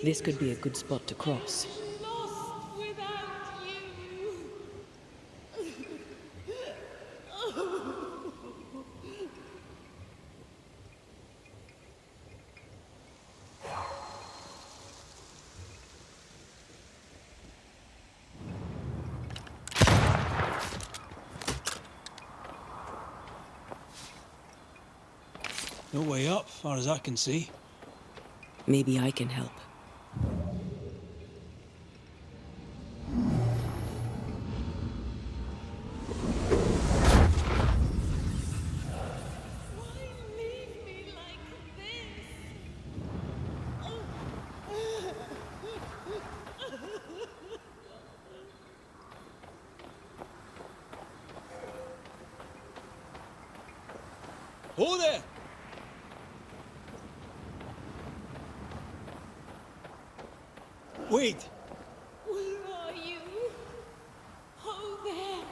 This could be a good spot to cross. Lost without you. No way up, far as I can see. Maybe I can help. Why leave me like this? Hold there! Wait! Where are you? Oh, there.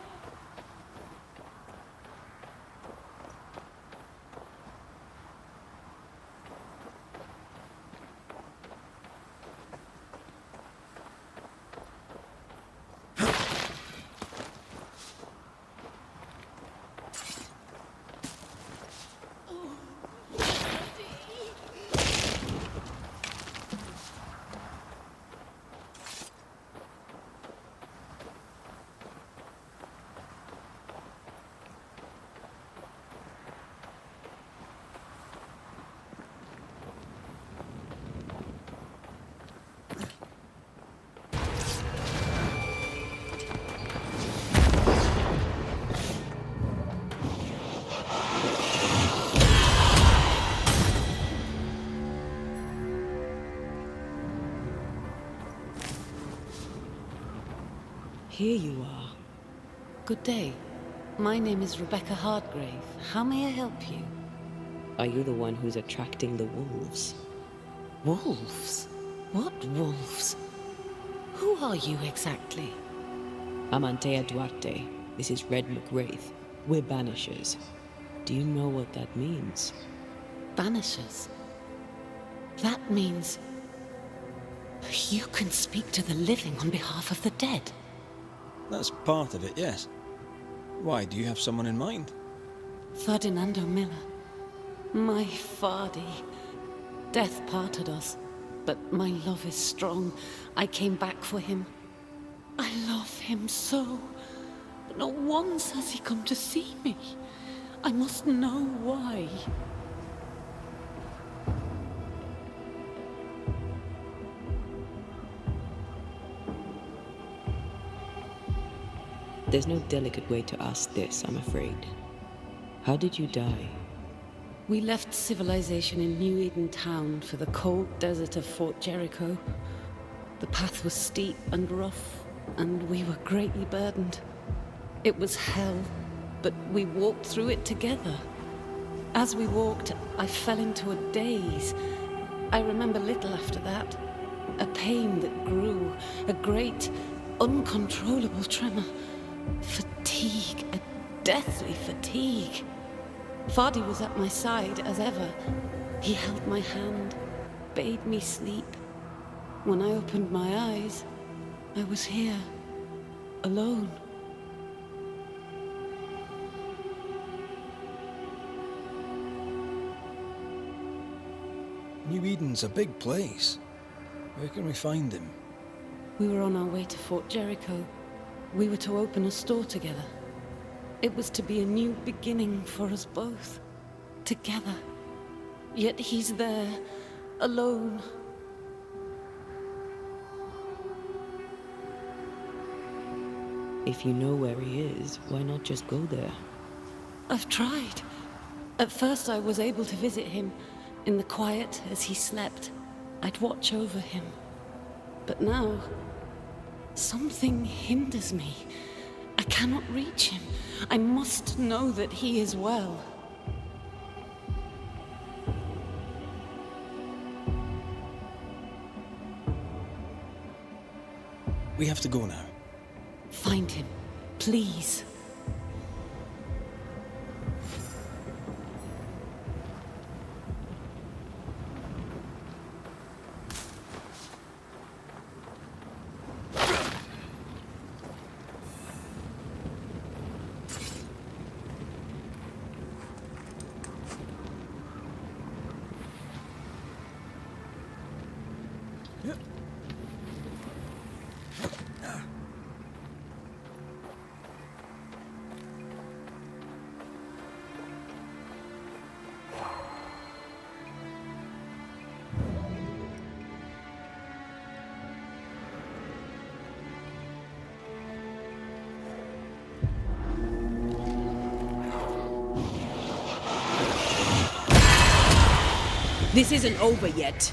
Here you are. Good day. My name is Rebecca Hardgrave. How may I help you? Are you the one who's attracting the wolves? Wolves? What wolves? Who are you exactly? I'm Antee Duarte. This is Red McWraith. We're Banishers. Do you know what that means? Banishers? That means... you can speak to the living on behalf of the dead. That's part of it, yes. Why, do you have someone in mind? Ferdinando Miller. My Fardy. Death parted us, but my love is strong. I came back for him. I love him so. But not once has he come to see me. I must know why. There's no delicate way to ask this, I'm afraid. How did you die? We left civilization in New Eden Town for the cold desert of Fort Jericho. The path was steep and rough, and we were greatly burdened. It was hell, but we walked through it together. As we walked, I fell into a daze. I remember little after that. A pain that grew, a great, uncontrollable tremor. Fatigue, a deathly fatigue. Fardy was at my side as ever. He held my hand, bade me sleep. When I opened my eyes, I was here, alone. New Eden's a big place. Where can we find him? We were on our way to Fort Jericho. We were to open a store together. It was to be a new beginning for us both. Together. Yet he's there, alone. If you know where he is, why not just go there? I've tried. At first I was able to visit him. In the quiet, as he slept, I'd watch over him. But now, something hinders me. I cannot reach him. I must know that he is well. We have to go now. Find him, please. This isn't over yet.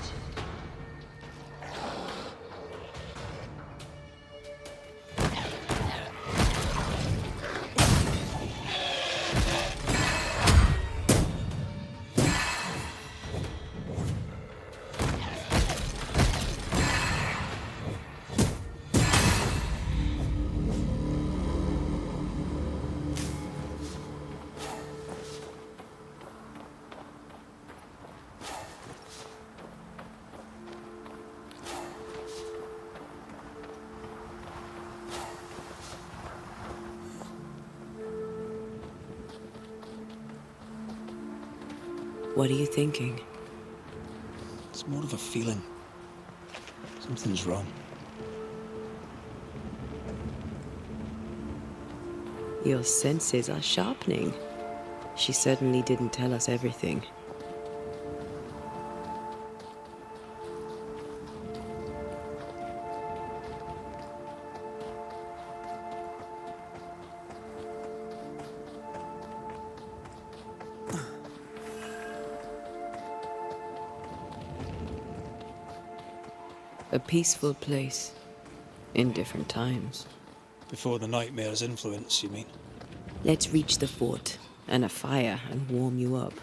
What are you thinking? It's more of a feeling. Something's wrong. Your senses are sharpening. She certainly didn't tell us everything. A peaceful place in different times. Before the nightmare's influence, you mean? Let's reach the fort and a fire and warm you up.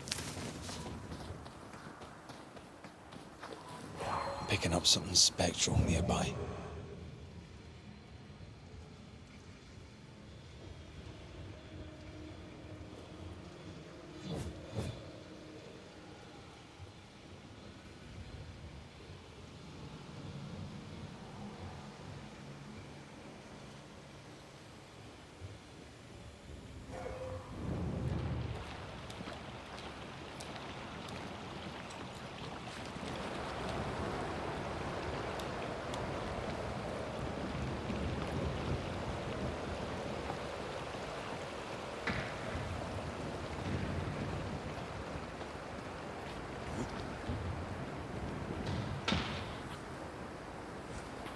I'm picking up something spectral nearby.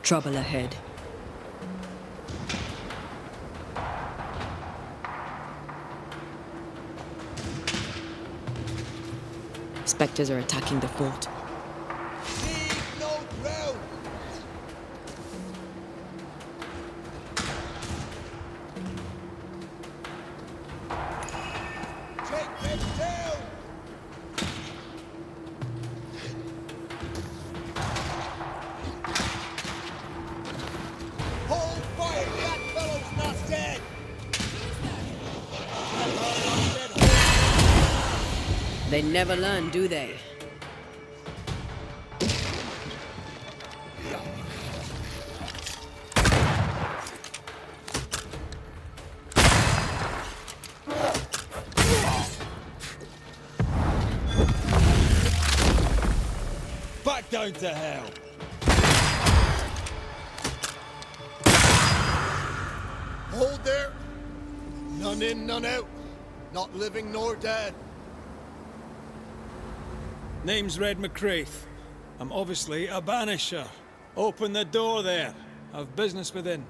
Trouble ahead. Spectres are attacking the fort. Leave no ground! Take them down! Hold fire! That fellow's not dead! They never learn, do they? Back down to hell! Hold there! None in, none out. Not living nor dead. Name's Red McCraith. I'm obviously a banisher. Open the door there. I've business within.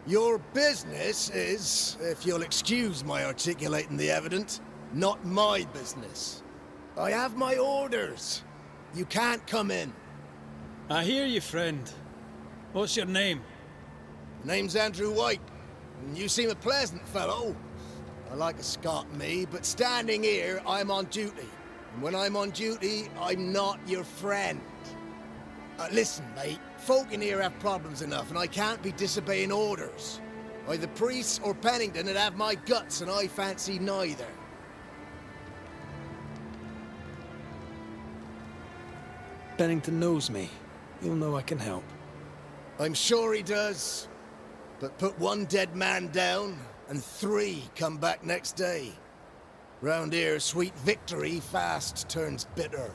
Your business is, if you'll excuse my articulating the evident, not my business. I have my orders. You can't come in. I hear you, friend. What's your name? Name's Andrew White. And you seem a pleasant fellow. I like a Scot, me, but standing here, I'm on duty. And when I'm on duty, I'm not your friend. Listen, mate, folk in here have problems enough, and I can't be disobeying orders. Either priests or Pennington would have my guts, and I fancy neither. Bennington knows me. He'll know I can help. I'm sure he does. But put one dead man down, and 3 come back next day. Round here, sweet victory fast turns bitter.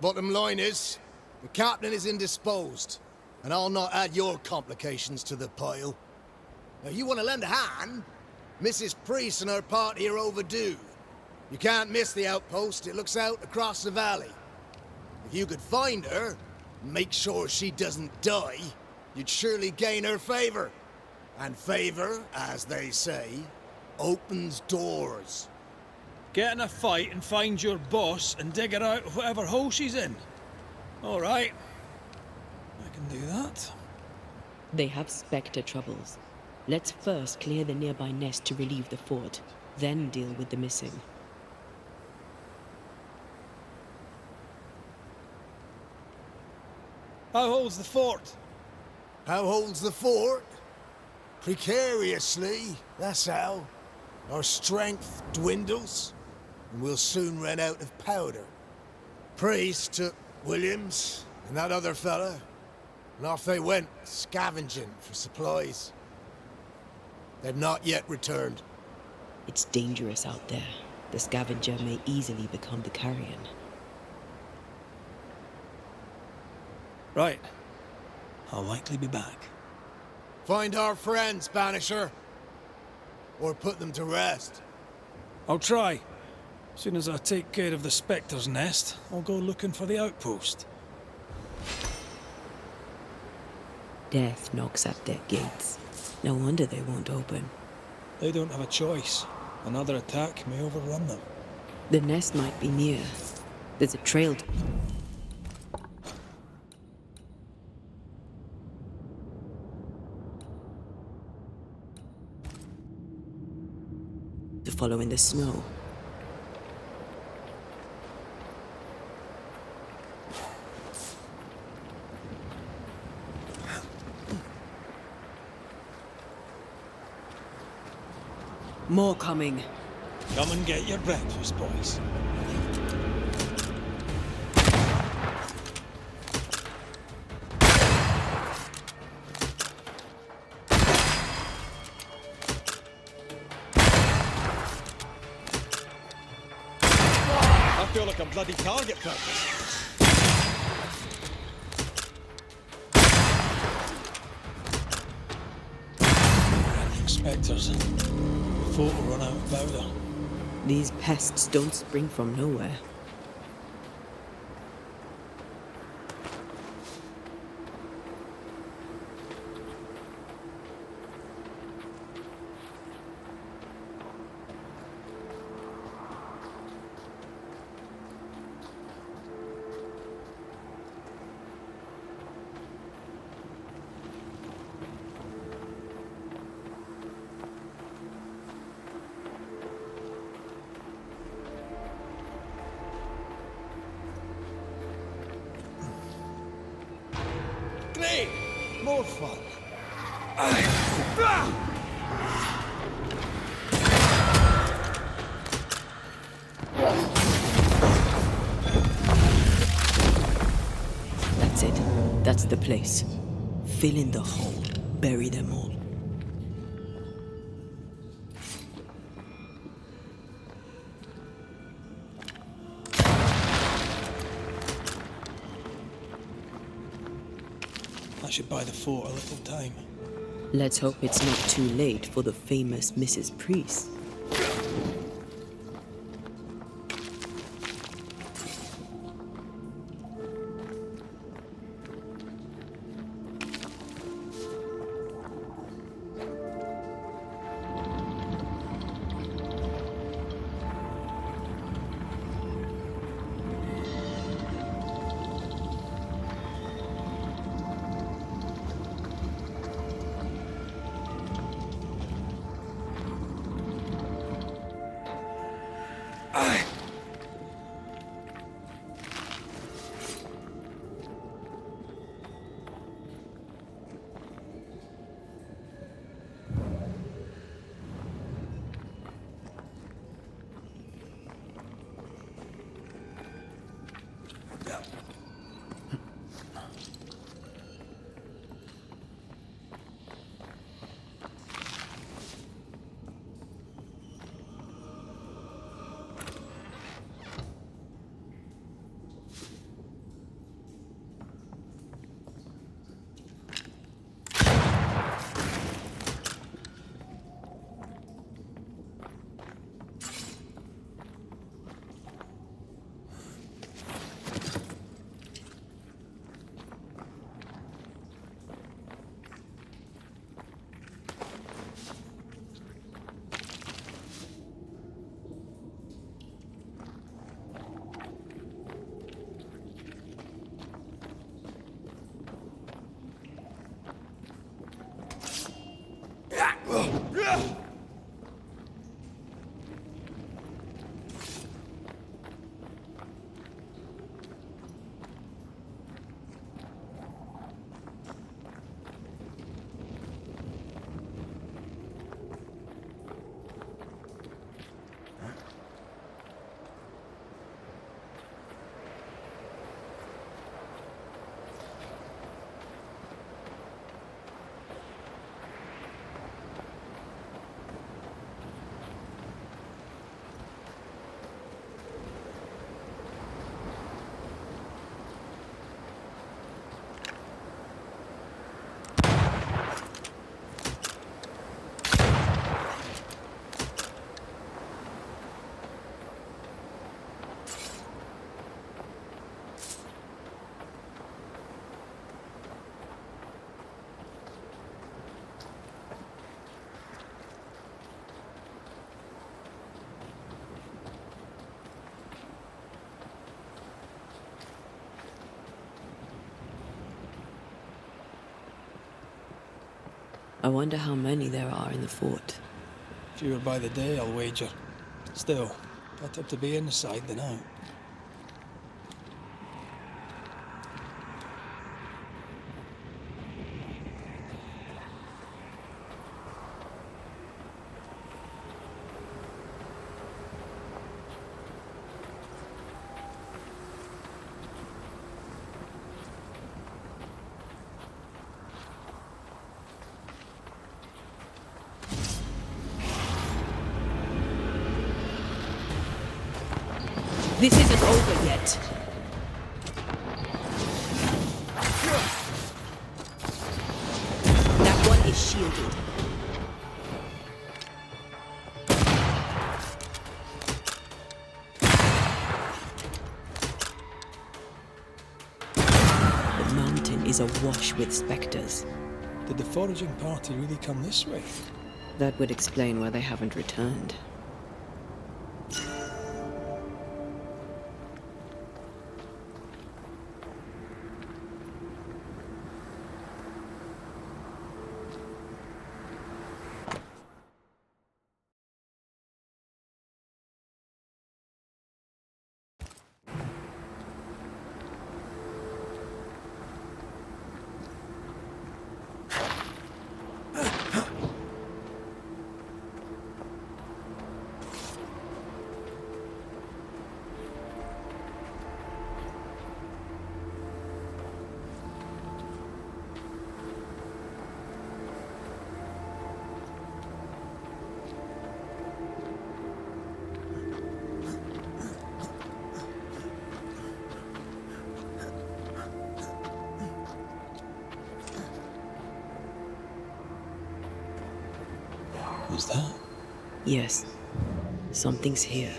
Bottom line is, the captain is indisposed, and I'll not add your complications to the pile. Now, you want to lend a hand? Mrs. Priest and her party are overdue. You can't miss the outpost. It looks out across the valley. If you could find her, and make sure she doesn't die, you'd surely gain her favor. And favor, as they say, opens doors. Get in a fight and find your boss and dig her out of whatever hole she's in. All right. I can do that. They have Spectre troubles. Let's first clear the nearby nest to relieve the fort, then deal with the missing. How holds the fort? How holds the fort? Precariously, that's how. Our strength dwindles, and we'll soon run out of powder. Priest took Williams and that other fella, and off they went, scavenging for supplies. They've not yet returned. It's dangerous out there. The scavenger may easily become the carrion. Right. I'll likely be back. Find our friends, Banisher. Or put them to rest. I'll try. As soon as I take care of the Spectre's nest, I'll go looking for the outpost. Death knocks at their gates. No wonder they won't open. They don't have a choice. Another attack may overrun them. The nest might be near. There's a trail to follow in the snow. More coming. Come and get your breakfast, boys. I feel like a bloody target practice. Spectres. The fort will run out of powder. These pests don't spring from nowhere. Great! More fun. That's it. That's the place. Fill in the hole. Bury them all. I should buy the fort a little time. Let's hope it's not too late for the famous Mrs. Priest. I wonder how many there are in the fort. Fewer by the day, I'll wager. Still, better to be inside than out. This isn't over yet. That one is shielded. The mountain is awash with specters. Did the foraging party really come this way? That would explain why they haven't returned. Was that? Yes. Something's here.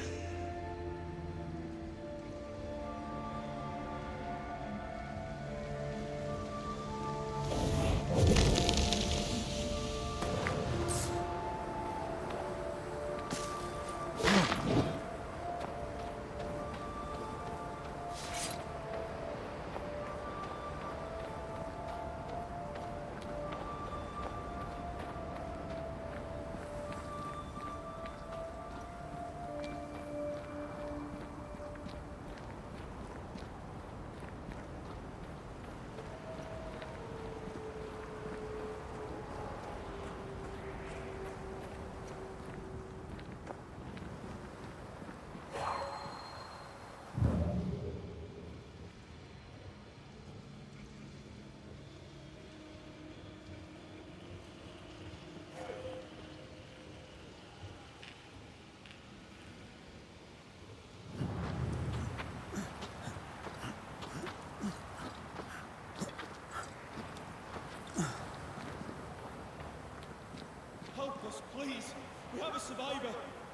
Help us, please. We have a survivor.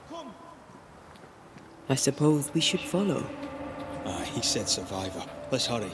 Come. I suppose we should follow. He said survivor. Let's hurry.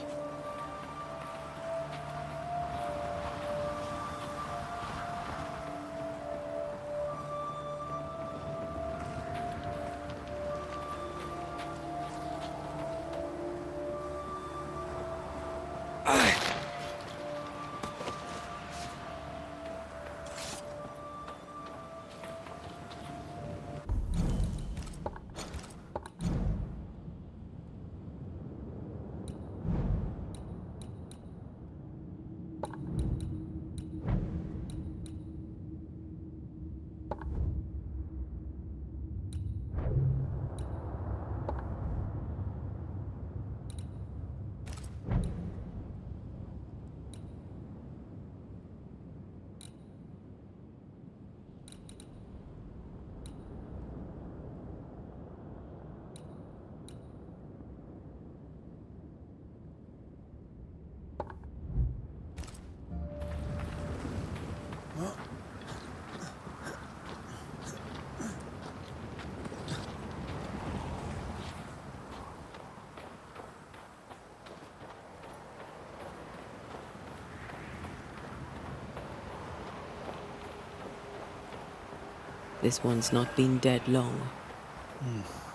This one's not been dead long.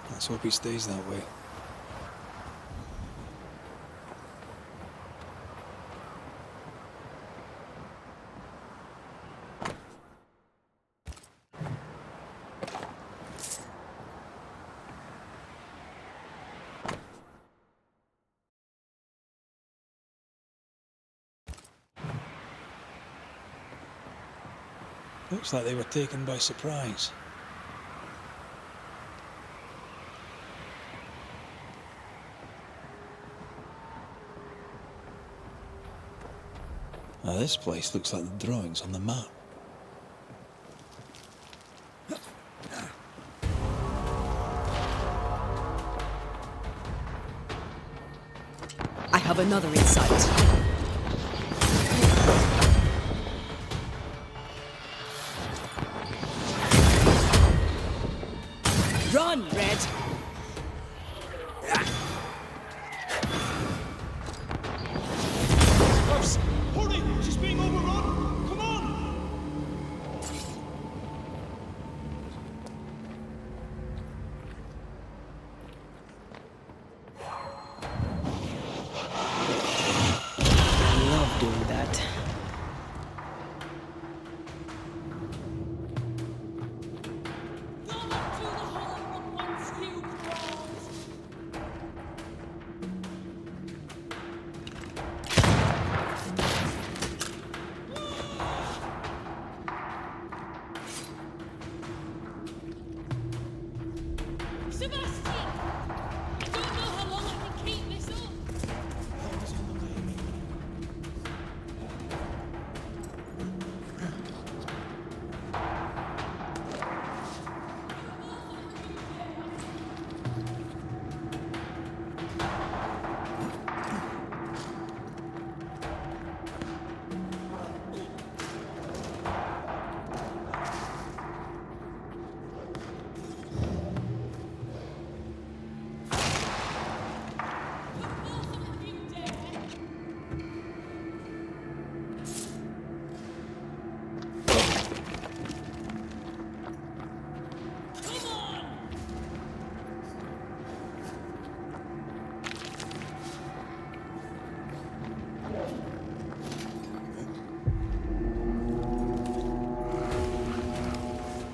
Let's hope he stays that way. Looks like they were taken by surprise. Now this place looks like the drawings on the map. I have another insight. Run, Red! Hurry! She's being overrun! Come on! I love doing that. Go into the hole from whence you crawled. Sebastian! I don't know how long I can keep this up.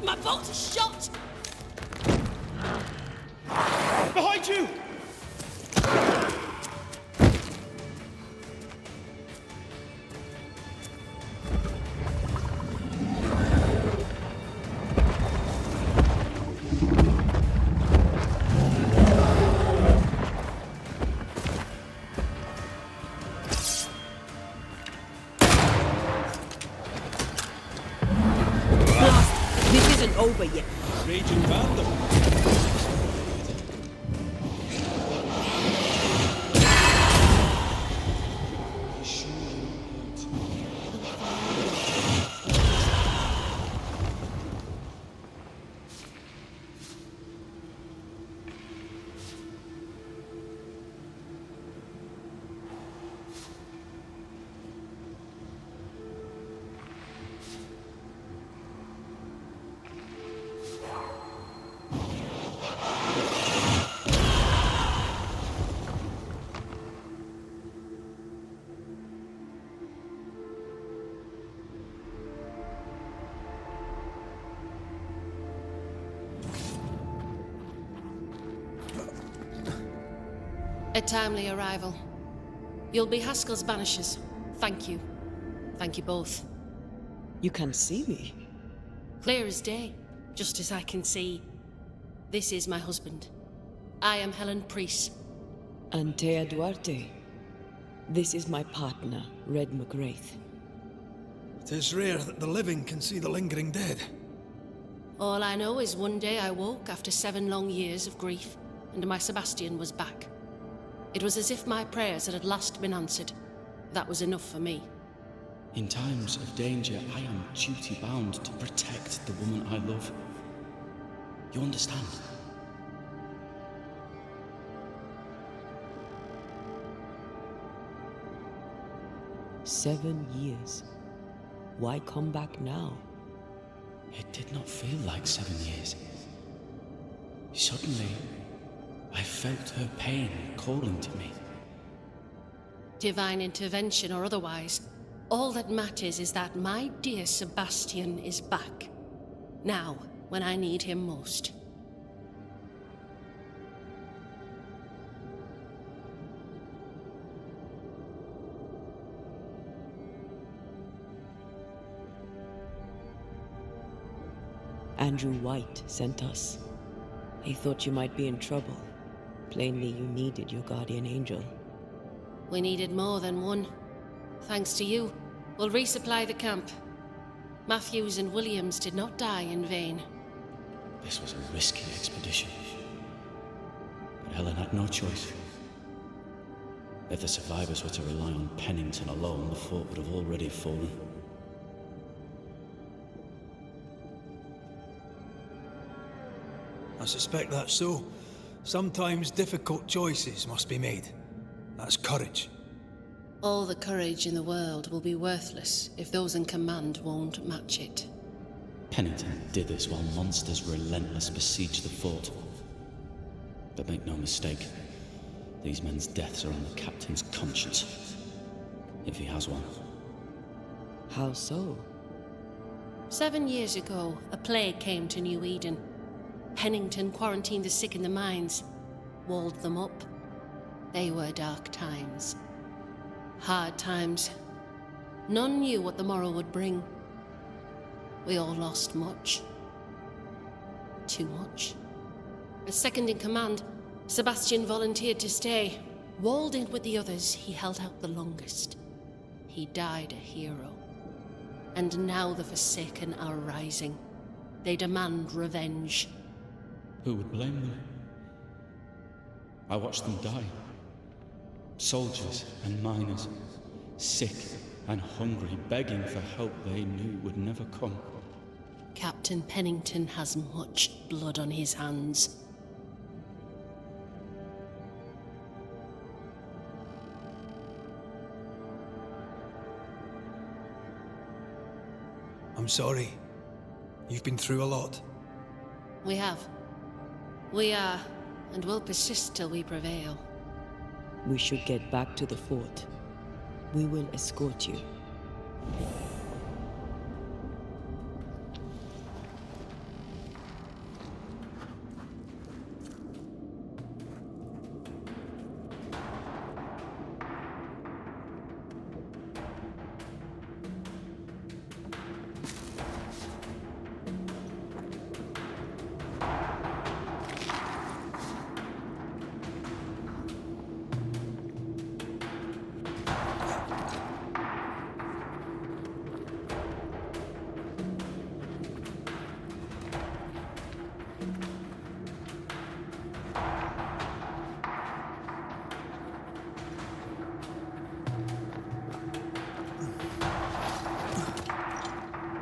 My bolt is shot! Behind you! This isn't over yet. Raging Vampyr. A timely arrival. You'll be Haskell's Banishers. Thank you. Thank you both. You can see me. Clear as day, just as I can see. This is my husband. I am Helen Priest. Antee Duarte. This is my partner, Red McGrath. It is rare that the living can see the lingering dead. All I know is one day I woke after 7 long years of grief, and my Sebastian was back. It was as if my prayers had at last been answered. That was enough for me. In times of danger, I am duty-bound to protect the woman I love. You understand? "7 years. Why come back now?" It did not feel like 7 years. Suddenly, I felt her pain calling to me. Divine intervention or otherwise, all that matters is that my dear Sebastian is back. Now, when I need him most. Andrew White sent us. He thought you might be in trouble. Plainly, you needed your guardian angel. We needed more than one. Thanks to you, we'll resupply the camp. Matthews and Williams did not die in vain. This was a risky expedition. But Helen had no choice. If the survivors were to rely on Pennington alone, the fort would have already fallen. I suspect that's so. Sometimes difficult choices must be made. That's courage. All the courage in the world will be worthless if those in command won't match it. Pennington did this while monsters relentless besieged the fort. But make no mistake, these men's deaths are on the captain's conscience. If he has one. How so? 7 years ago, a plague came to New Eden. Pennington quarantined the sick in the mines, walled them up. They were dark times. Hard times. None knew what the morrow would bring. We all lost much. Too much. As second in command, Sebastian volunteered to stay. Walled in with the others, he held out the longest. He died a hero. And now the Forsaken are rising. They demand revenge. Who would blame them? I watched them die. Soldiers and miners, sick and hungry, begging for help they knew would never come. Captain Pennington has much blood on his hands. I'm sorry. You've been through a lot. We have. We are, and will persist till we prevail. We should get back to the fort. We will escort you.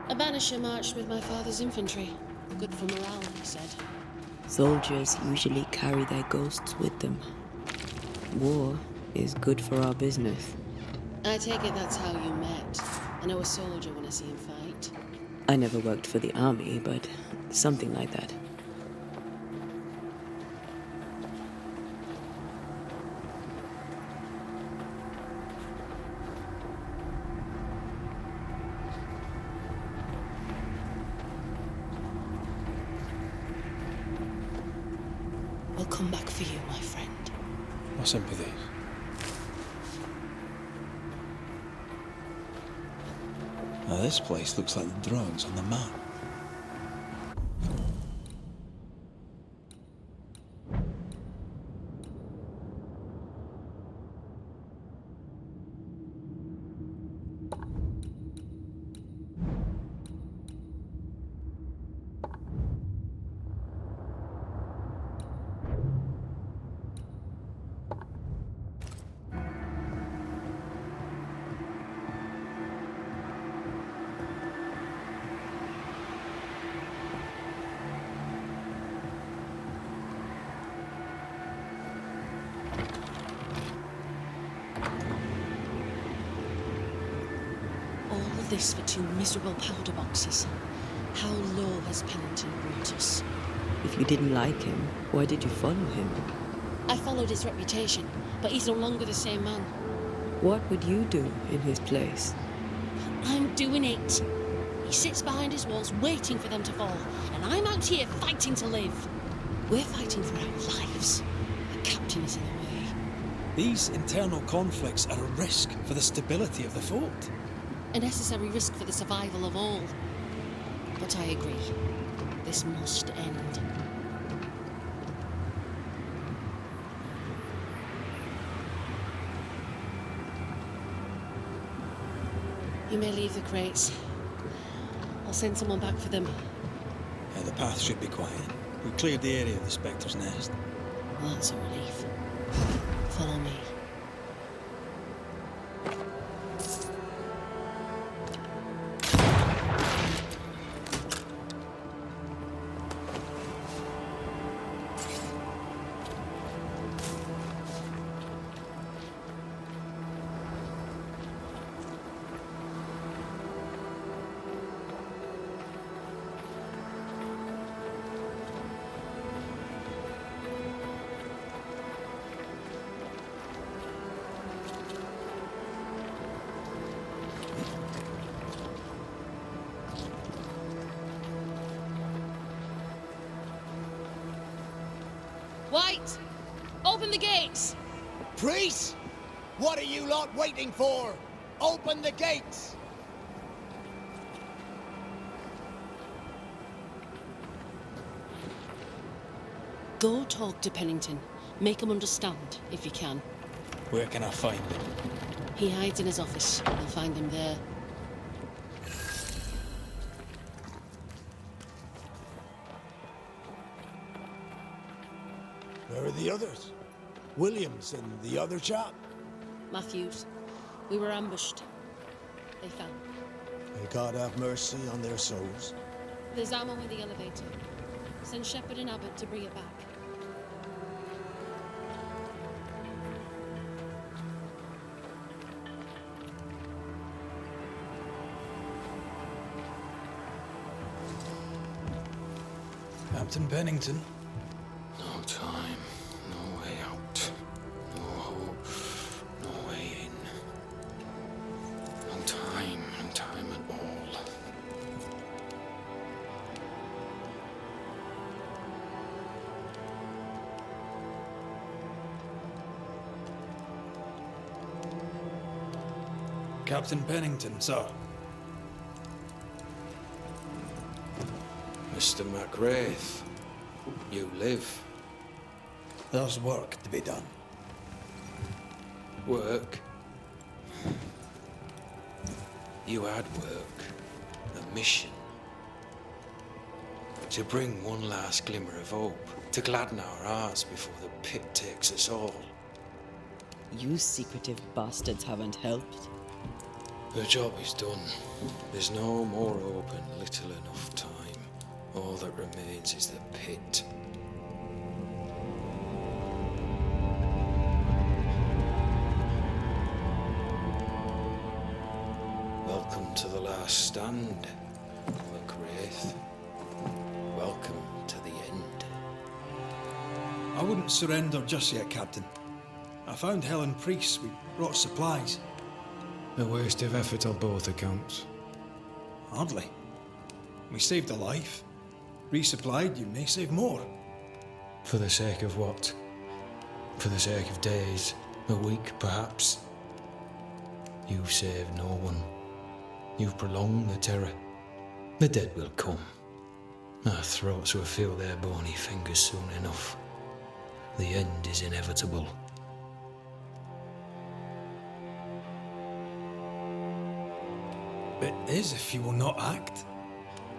A banisher marched with my father's infantry. Good for morale, he said. Soldiers usually carry their ghosts with them. War is good for our business. I take it that's how you met. I know a soldier when I see him fight. I never worked for the army, but something like that. We'll come back for you, my friend. My sympathies. Now this place looks like the drugs on the map. This for 2 miserable powder boxes. How low has Pennington brought us? If you didn't like him, why did you follow him? I followed his reputation, but he's no longer the same man. What would you do in his place? I'm doing it. He sits behind his walls waiting for them to fall, and I'm out here fighting to live. We're fighting for our lives. The captain is in the way. These internal conflicts are a risk for the stability of the fort. A necessary risk for the survival of all. But I agree. This This must end. You may leave the crates. I'll send someone back for them. The path should be quiet. We cleared the area of the Spectre's nest. Well, that's a relief. Follow me. White! Open the gates! Priest! What are you lot waiting for? Open the gates! Go talk to Pennington. Make him understand, if you can. Where can I find him? He hides in his office. You'll find him there. Where are the others? Williams and the other chap? Matthews. We were ambushed. They fell. May God have mercy on their souls. There's ammo in the elevator. Send Shepard and Abbott to bring it back. Captain Pennington. No time, no way out, no hope, no way in. No time at all. Captain Pennington, sir. Mr. McWraith, you live. There's work to be done. Work? You had work, a mission. To bring one last glimmer of hope, to gladden our hearts before the pit takes us all. You secretive bastards haven't helped. The job is done. There's no more hope and little enough time. All that remains is the pit. Welcome to the last stand, McWraith. Welcome to the end. I wouldn't surrender just yet, Captain. I found Helen Priest. We brought supplies. A waste of effort on both accounts. Hardly. We saved a life. Resupplied, you may save more. For the sake of what? For the sake of days, a week perhaps? You've saved no one. You've prolonged the terror. The dead will come. Our throats will feel their bony fingers soon enough. The end is inevitable. It is if you will not act.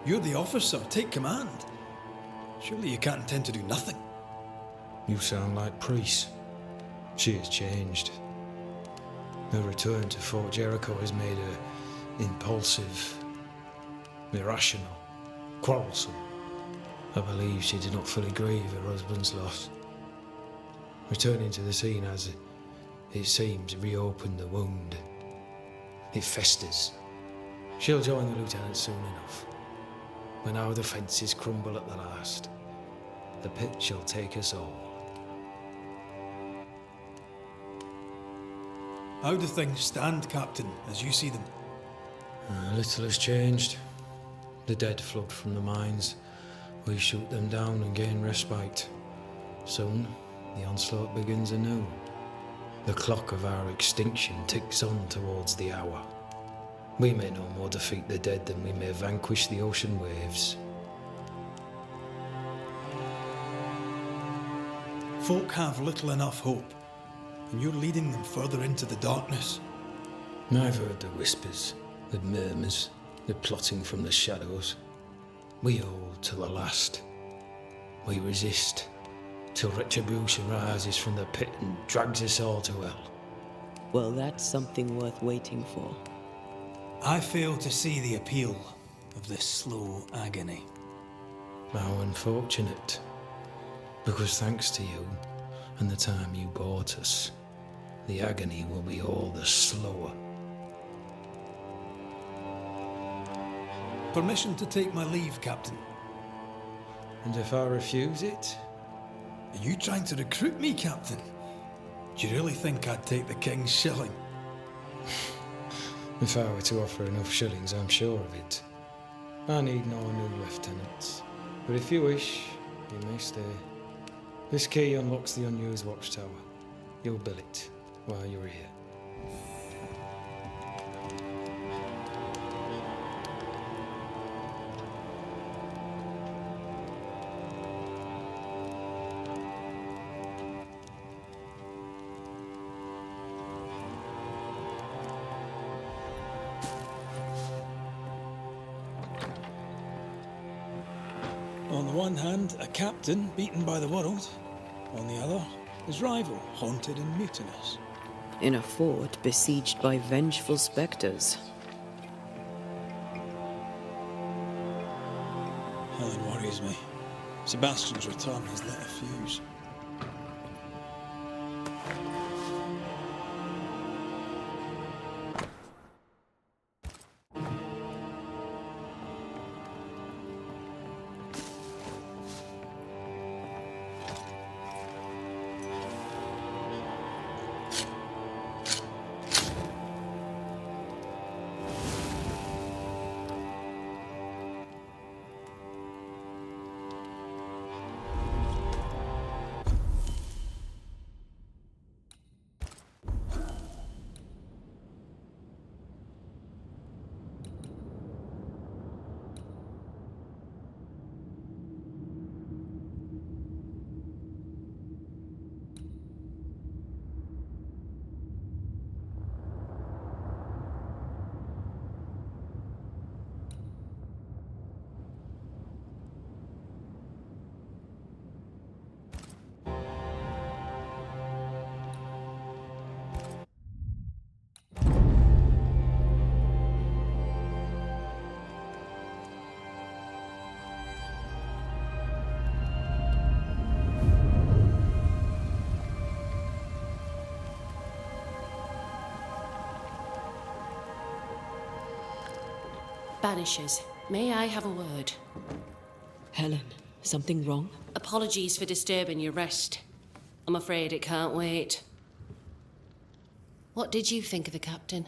You're the officer, take command. Surely you can't intend to do nothing. You sound like Priest. She has changed. Her return to Fort Jericho has made her impulsive, irrational, quarrelsome. I believe she did not fully grieve her husband's loss. Returning to the scene has, it seems, reopened the wound. It festers. She'll join the lieutenant soon enough. When our defences crumble at the last, the pit shall take us all. How do things stand, Captain, as you see them? Little has changed. The dead flood from the mines. We shoot them down and gain respite. Soon, the onslaught begins anew. The clock of our extinction ticks on towards the hour. We may no more defeat the dead than we may vanquish the ocean waves. Folk have little enough hope, and you're leading them further into the darkness. I've heard the whispers, the murmurs, the plotting from the shadows. We hold to the last. We resist, till retribution rises from the pit and drags us all to hell. Well, that's something worth waiting for. I fail to see the appeal of this slow agony. How unfortunate. Because thanks to you and the time you bought us, the agony will be all the slower. Permission to take my leave, Captain. And if I refuse it? Are you trying to recruit me, Captain? Do you really think I'd take the King's shilling? If I were to offer enough shillings, I'm sure of it. I need no new lieutenants. But if you wish, you may stay. This key unlocks the unused watchtower. You'll bill it while you're here. On the one hand, a captain beaten by the world. On the other, his rival, haunted and mutinous. In a fort besieged by vengeful specters. Helen worries me. Sebastian's return has lit a fuse. Banishers, may I have a word? Helen, something wrong? Apologies for disturbing your rest. I'm afraid it can't wait. What did you think of the captain?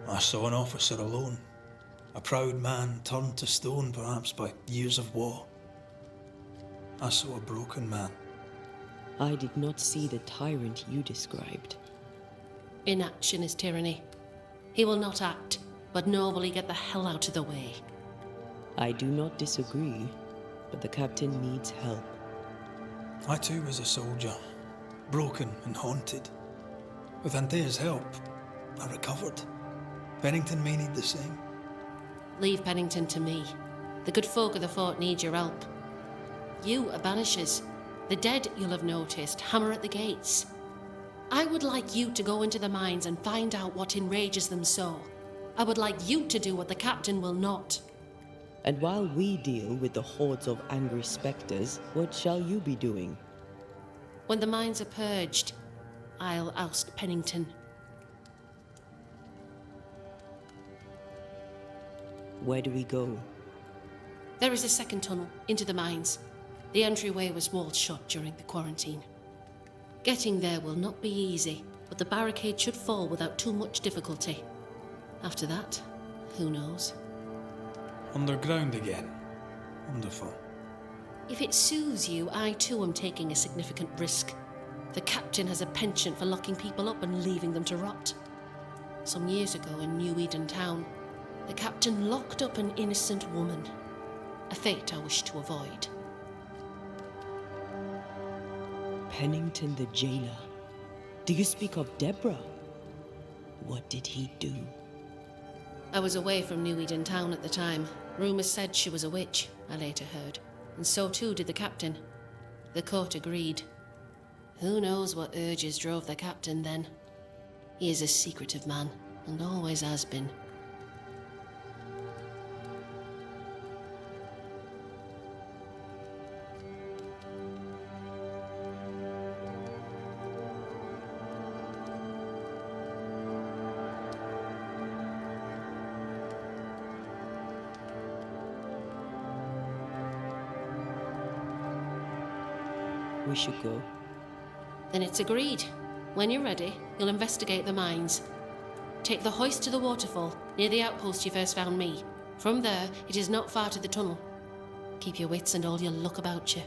I saw an officer alone. A proud man turned to stone, perhaps by years of war. I saw a broken man. I did not see the tyrant you described. Inaction is tyranny. He will not act, but nobly get the hell out of the way. I do not disagree, but the captain needs help. I too was a soldier, broken and haunted. With Antee's help, I recovered. Pennington may need the same. Leave Pennington to me. The good folk of the fort need your help. You are Banishers. The dead, you'll have noticed, hammer at the gates. I would like you to go into the mines and find out what enrages them so. I would like you to do what the captain will not. And while we deal with the hordes of angry specters, what shall you be doing? When the mines are purged, I'll oust Pennington. Where do we go? There is a second tunnel into the mines. The entryway was walled shut during the quarantine. Getting there will not be easy, but the barricade should fall without too much difficulty. After that, who knows? Underground again. Wonderful. If it soothes you, I too am taking a significant risk. The captain has a penchant for locking people up and leaving them to rot. Some years ago in New Eden Town, the captain locked up an innocent woman. a fate I wish to avoid. Pennington the jailer. Do you speak of Deborah? What did he do? I was away from New Eden town at the time. Rumours said she was a witch, I later heard. And so too did the captain. The court agreed. Who knows what urges drove the captain then? He is a secretive man, and always has been. We should go. Then it's agreed. When you're ready, you'll investigate the mines. Take the hoist to the waterfall, near the outpost you first found me. From there, it is not far to the tunnel. Keep your wits and all your luck about you.